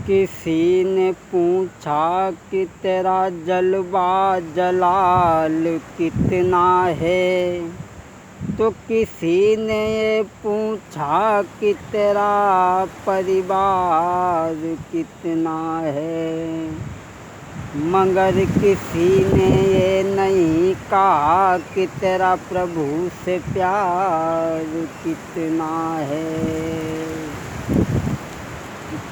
किसी ने पूछा कि तेरा जलवा जलाल कितना है, तो किसी ने ये पूछा कि तेरा परिवार कितना है, मगर किसी ने ये नहीं कहा कि तेरा प्रभु से प्यार कितना है।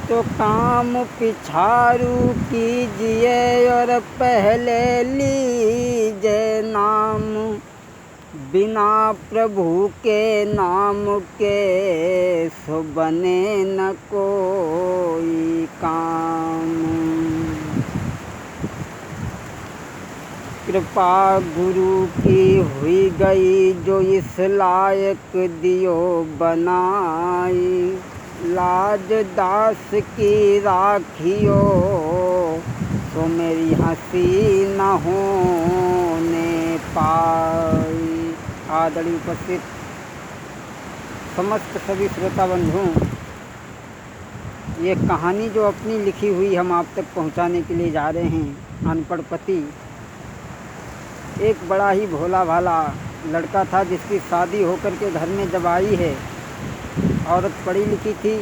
तो काम पिछारू कीजिए और पहले लीजिए नाम, बिना प्रभु के नाम के सो बने न कोई काम। कृपा गुरु की हुई गई जो इस लायक दियो बनाई, लाज दास की राखियो तो मेरी हंसी न होने पाई। आदरणीय उपस्थित समस्त सभी श्रोता बंधुओं, ये कहानी जो अपनी लिखी हुई हम आप तक पहुंचाने के लिए जा रहे हैं। अनपढ़ पति एक बड़ा ही भोला भाला लड़का था जिसकी शादी होकर के घर में जब आई है। औरत पढ़ी लिखी थी,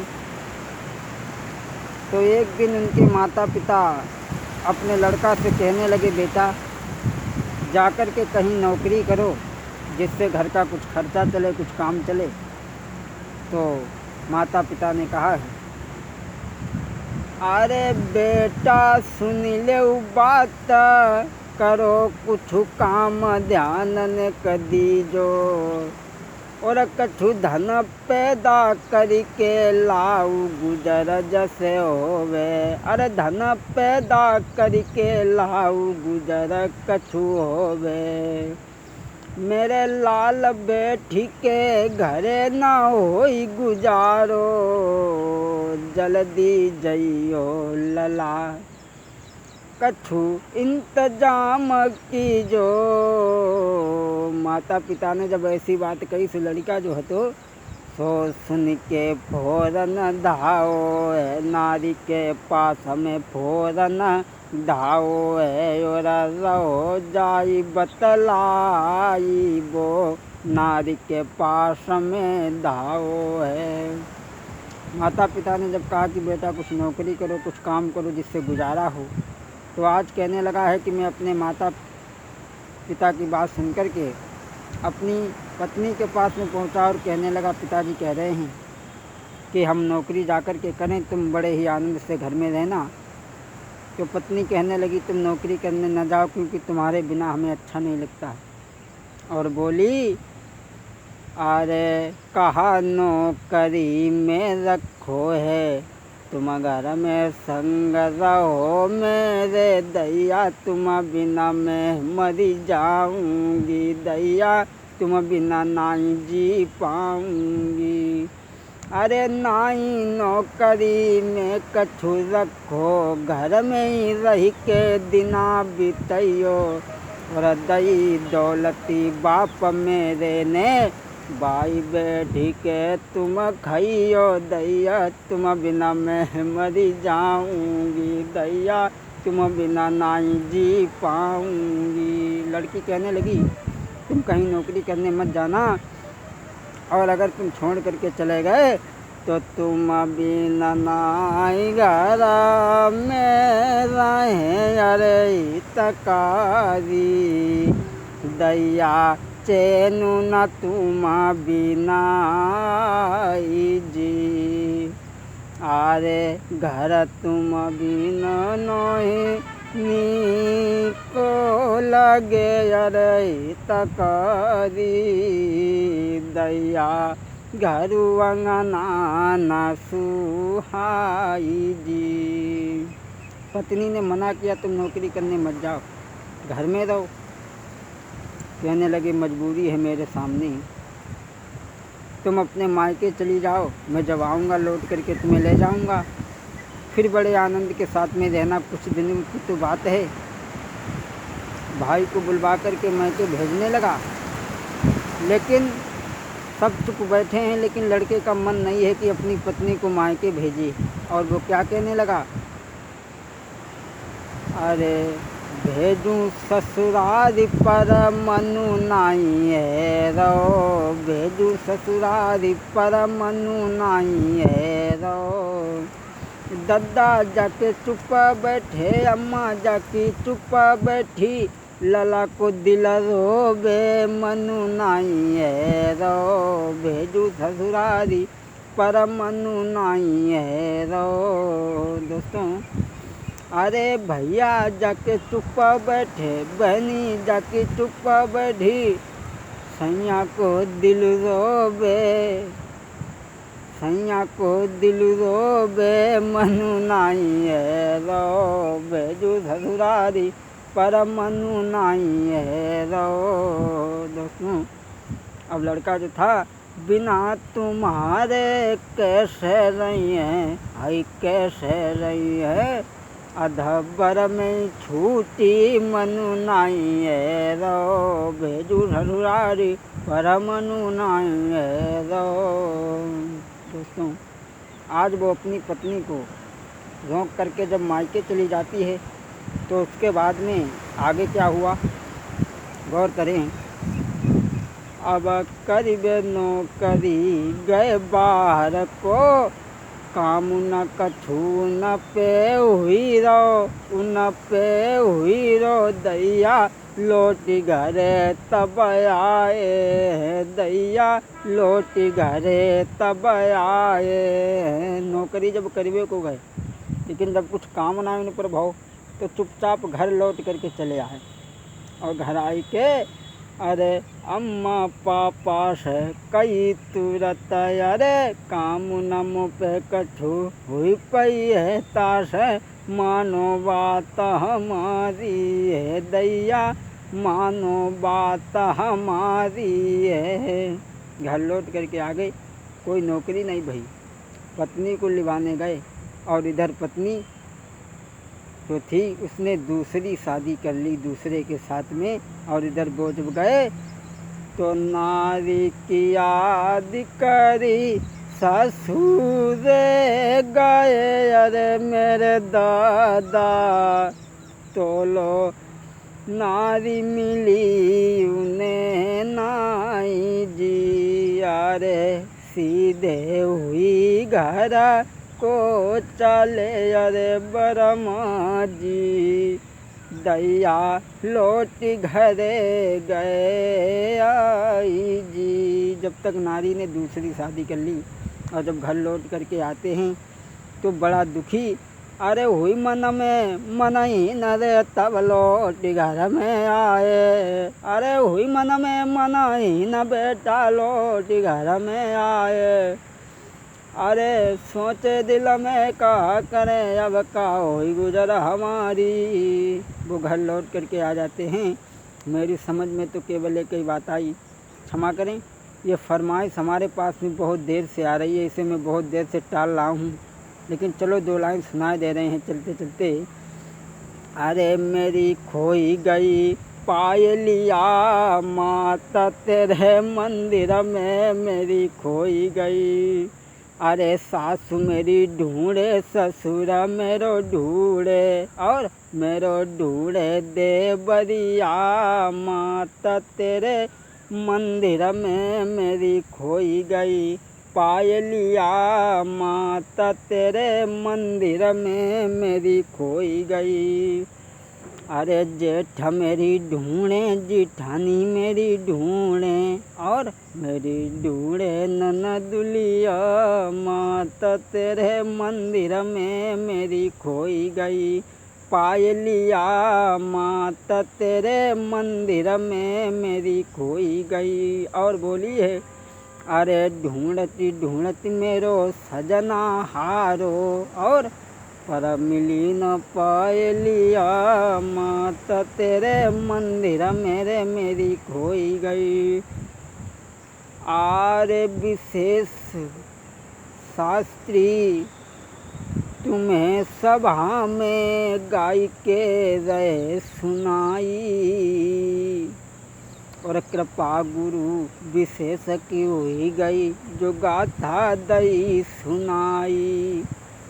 तो एक दिन उनके माता पिता अपने लड़का से कहने लगे, बेटा जाकर के कहीं नौकरी करो जिससे घर का कुछ खर्चा चले, कुछ काम चले। तो माता पिता ने कहा, अरे बेटा सुन ले बात, करो कुछ काम ध्यान न कदीजो, और कछु धन पैदा करके लाऊ गुजर जैसे होवे। अरे धन पैदा करके लाऊ गुजर कछु होवे, मेरे लाल बेटी के घरे ना होई गुजारो, जल्दी जइयो लला कछु इंतजाम कीजो। माता पिता ने जब ऐसी बात कही तो लड़का जो है तो सुन के फौरन धाओ है, नारी के पास हमें फौरन धाओ है, और रहो जाई बतलाई वो नारी के पास में धाओ है। माता पिता ने जब कहा कि बेटा कुछ नौकरी करो, कुछ काम करो जिससे गुजारा हो, तो आज कहने लगा है कि मैं अपने माता पिता की बात सुनकर के अपनी पत्नी के पास में पहुंचा और कहने लगा, पिताजी कह रहे हैं कि हम नौकरी जाकर के करें, तुम बड़े ही आनंद से घर में रहना। तो पत्नी कहने लगी, तुम नौकरी करने न जाओ क्योंकि तुम्हारे बिना हमें अच्छा नहीं लगता। और बोली, अरे कहा नौकरी में रखो है, तुम घर में संग रहो मेरे दैया, तुम बिना मैं मरी जाऊंगी दैया, तुम बिना नहीं जी पाऊंगी। अरे नाई नौकरी में कछु रखो, घर में ही रह के दिना बितैयो, और दई दौलती बाप मेरे ने बाई बेटी के तुम खइयो दैया, तुम बिना मैं मरी जाऊंगी दैया, तुम बिना नहीं जी पाऊंगी। लड़की कहने लगी, तुम कहीं नौकरी करने मत जाना, और अगर तुम छोड़ करके चले गए तो तुम बिना नाई घर में रहे, अरे तकारी दैया चैनु न तुम बिना जी। अरे घर तुम बिना नहीं नीको लगे, अरे तकारी दैया घर अंगना न सुहाई जी। पत्नी ने मना किया, तुम नौकरी करने मत जाओ, घर में रहो। कहने लगे, मजबूरी है मेरे सामने, तुम अपने मायके चली जाओ, मैं जब आऊँगा लौट करके तुम्हें ले जाऊँगा, फिर बड़े आनंद के साथ में रहना। कुछ दिनों की तो बात है। भाई को बुलवा करके मायके भेजने लगा, लेकिन सब चुप बैठे हैं, लेकिन लड़के का मन नहीं है कि अपनी पत्नी को मायके भेजे। और वो क्या कहने लगा, अरे भेजूं ससुरारी पर मनु नाई है रो, भेजूं ससुरारी पर मनु नाई है रो। दद्दा जाके चुप बैठे, अम्मा जाके चुप बैठी, लला को दिल रोबे मनु नाई है रो, भेजूं ससुरारी पर मनु नाई है रो। दोस्तों, अरे भैया जाके चुप बैठे, बहनी जाके चुप बैठी, सैया को दिल रोबे, सैया को दिल रोबे मनु नाई है रो, भेजू ससुरारी पर मनु नाई है रो। दोस्तों, अब लड़का जो था, बिना तुम्हारे कैसे रही है, हाय कैसे रही है, अधबर में छूटी मनु नाई है रो, भेजू ससुरारी पर मनु नाई है रो। दोस्तों, आज वो अपनी पत्नी को रोक करके जब मायके चली जाती है, तो उसके बाद में आगे क्या हुआ गौर करें। अब करीबे नौकरी गए बाहर को, काम न कछू न पे हुई रो, उन पे हुई रो, दैया लौटी घरे तब आए, दैया लौटी घरे तब आए। नौकरी जब करीबे को गए, लेकिन जब कुछ काम ना उन पर भाव, तो चुपचाप घर लौट करके चले आए। और घर आई के अरे अम्मा पापा से कई तुरत, अरे काम नम पे कछु हुई पई है ताश, मानो बात हमारी है दैया, मानो बात हमारी है। घर लौट करके आ गए, कोई नौकरी नहीं भई, पत्नी को लिवाने गए, और इधर पत्नी जो थी उसने दूसरी शादी कर ली दूसरे के साथ में। और इधर वो जब गए तो नारी की याद करी ससुर गए, अरे मेरे दादा तो लो नारी मिली उन्हें नाई जी, अरे सीधे हुई घर को चले, अरे बरमा जी, दैया लौटी घरे गए आई जी। जब तक नारी ने दूसरी शादी कर ली, और जब घर लौट करके आते हैं तो बड़ा दुखी, अरे हुई मन में मन ही न रे तब लौटी घर में आए, अरे हुई मन में मन ही न बेटा लौटी घर में आए, अरे सोचे दिल में कहा करें अब का होई गुजर हमारी। वो घर लौट करके आ जाते हैं। मेरी समझ में तो केवल एक ही बात आई, क्षमा करें, ये फरमाइश हमारे पास में बहुत देर से आ रही है, इसे मैं बहुत देर से टाल रहा हूँ, लेकिन चलो दो लाइन सुनाए दे रहे हैं चलते चलते। अरे मेरी खोई गई पायलिया माता तेरे मंदिर में मेरी खोई गई, अरे सासु मेरी ढूंढे ससुर मेरो ढूंढे, और मेरो ढूंढे देवरिया माता तेरे मंदिर में मेरी खोई गई, पायलिया माता तेरे मंदिर में मेरी खोई गई। अरे जेठ मेरी ढूंढे जिठानी मेरी ढूंढे, और मेरी ढूंढे ननदुलिया माता तेरे मंदिर में मेरी खोई गई, पायलिया माता तेरे मंदिर में मेरी खोई गई। और बोली है, अरे ढूंढती ढूंढती मेरो सजना हारो, और पर मिली न पायलिया माता तेरे मंदिर मेरे मेरी खोई गई। आरे विशेष शास्त्री तुम्हें सभा में गाय के रहे सुनाई, और कृपा गुरु विशेष की हुई गई जो गाथा दई सुनाई।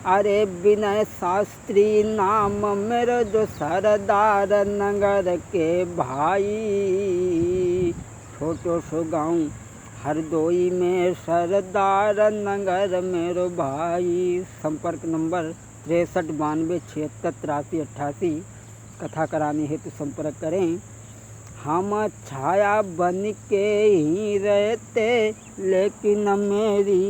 अरे विनय शास्त्री नाम मेरा जो सरदार नगर के भाई। छोटो सो गाँव हरदोई में सरदार नगर मेरो भाई। संपर्क नंबर 63 92 76 83 88। कथा करानी है तो संपर्क करें। हम छाया बन के ही रहते लेकिन मेरी